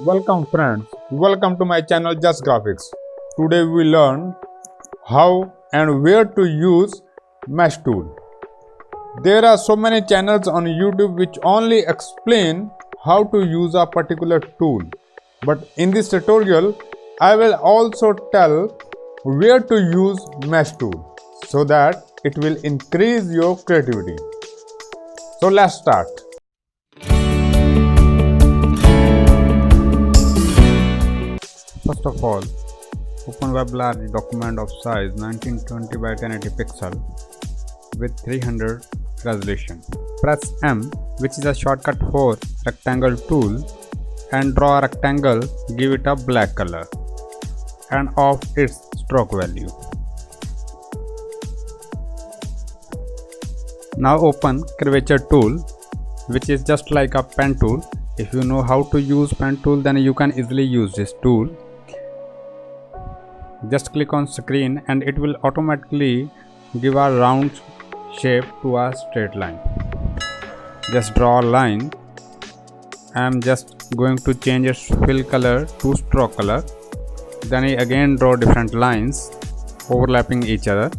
Welcome friends, welcome to my channel Jass Graphics. Today we learn how and where to use mesh tool. There are so many channels on YouTube which only explain how to use a particular tool. But in this tutorial, I will also tell where to use mesh tool so that it will increase your creativity. So let's start. First of all, open web large document of size 1920 by 1080 pixel with 300 resolution. Press M, which is a shortcut for rectangle tool, and draw a rectangle, give it a black color and off its stroke value. Now open curvature tool, which is just like a pen tool. If you know how to use pen tool, then you can easily use this tool. Just click on screen and it will automatically give a round shape to a straight line. Just draw a line. I am just going to change its fill color to stroke color. Then I again draw different lines overlapping each other.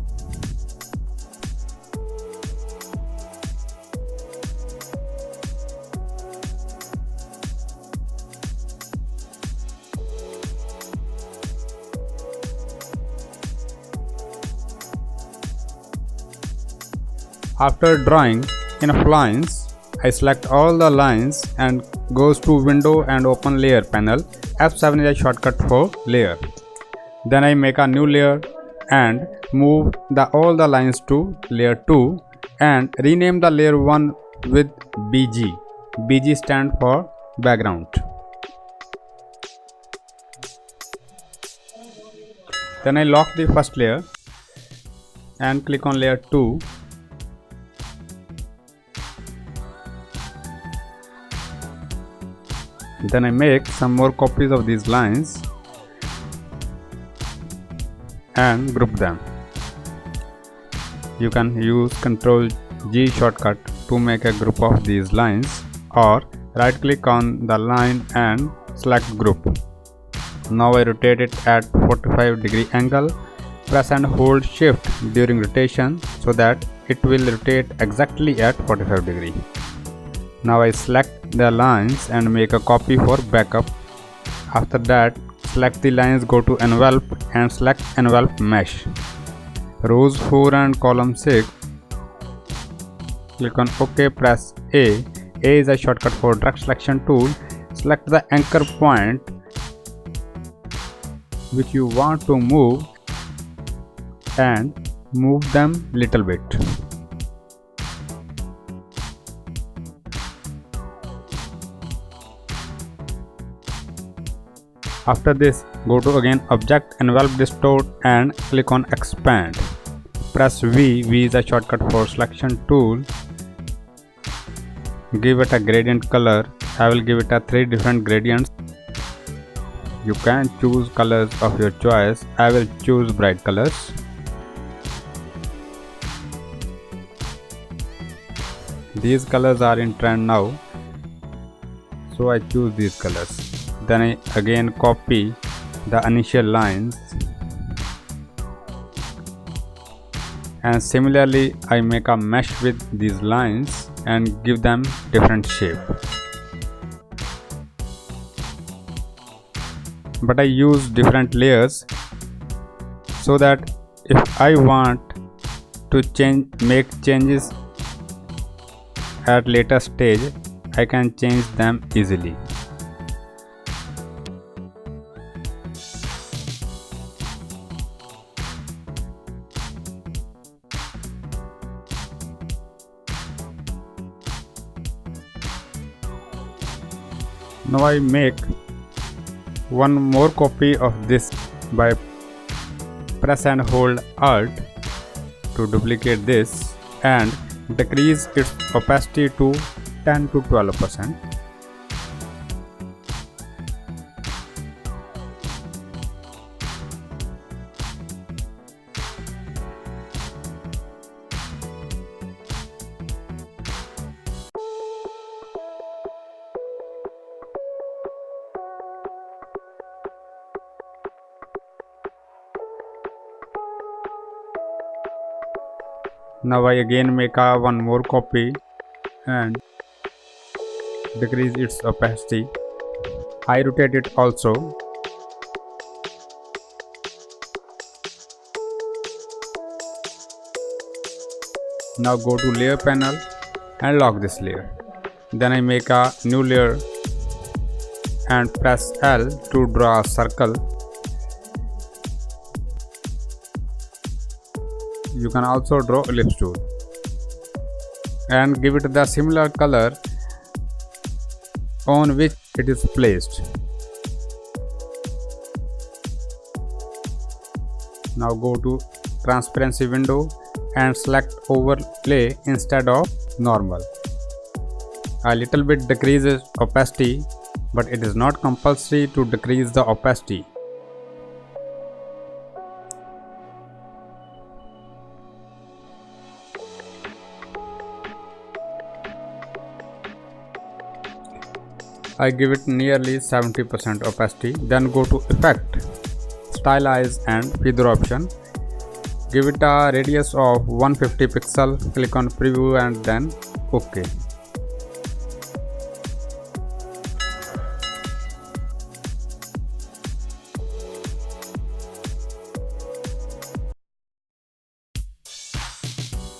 After drawing enough lines, I select all the lines and goes to window and open layer panel. F7 is a shortcut for layer. Then I make a new layer and move all the lines to layer 2 and rename the layer 1 with BG. BG stand for background. Then I lock the first layer and click on layer 2. Then I make some more copies of these lines and group them. You can use Ctrl G shortcut to make a group of these lines, or right click on the line and select group. Now I rotate it at 45-degree angle. Press and hold shift during rotation so that it will rotate exactly at 45 degree. Now I select the lines and make a copy for backup. After that, select the lines, go to envelope and select envelope mesh. Rows 4 and column 6. Click on OK, press A. A is a shortcut for direct selection tool. Select the anchor point which you want to move and move them little bit. After this, go to again object, envelope distort and click on expand. Press V. V is a shortcut for selection tool. Give it a gradient color. I will give it a 3 different gradients. You can choose colors of your choice. I will choose bright colors. These colors are in trend now, so I choose these colors. Then I again copy the initial lines and similarly I make a mesh with these lines and give them different shape. But I use different layers so that if I want to make changes at later stage, I can change them easily. Now I make one more copy of this by press and hold Alt to duplicate this and decrease its opacity to 10 to 12%. Now I again make a one more copy and decrease its opacity. I rotate it also. Now go to layer panel and lock this layer. Then I make a new layer and press L to draw a circle. You can also draw ellipse tool and give it the similar color on which it is placed. Now go to transparency window and select overlay instead of normal. A little bit decreases opacity, but it is not compulsory to decrease the opacity. I give it nearly 70% opacity. Then go to effect, stylize and feather option. Give it a radius of 150 pixel. Click on preview and then OK.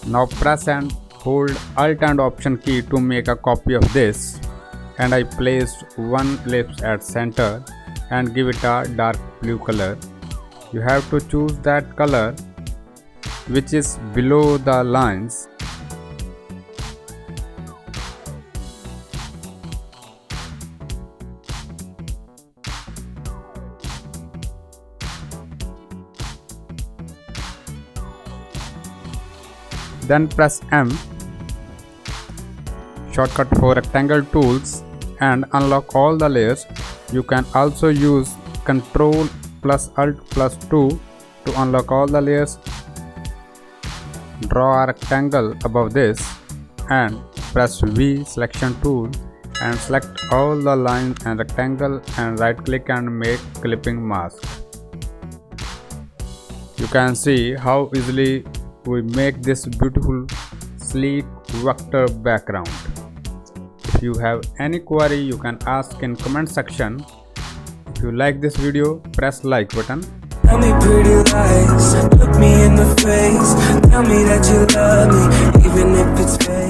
Now press and hold Alt and Option key to make a copy of this, and I placed one ellipse at center and give it a dark blue color. You have to choose that color which is below the lines. Then press M, shortcut for rectangle tools, and unlock all the layers. You can also use Ctrl plus Alt plus 2 to unlock all the layers. Draw a rectangle above this and press V selection tool and select all the lines and rectangle and right click and make clipping mask. You can see how easily we make this beautiful sleek vector background. If you have any query, you can ask in comment section. If you like this video, press like button. Tell me pretty lies, look me in the face, tell me that you love me, even if it's fake.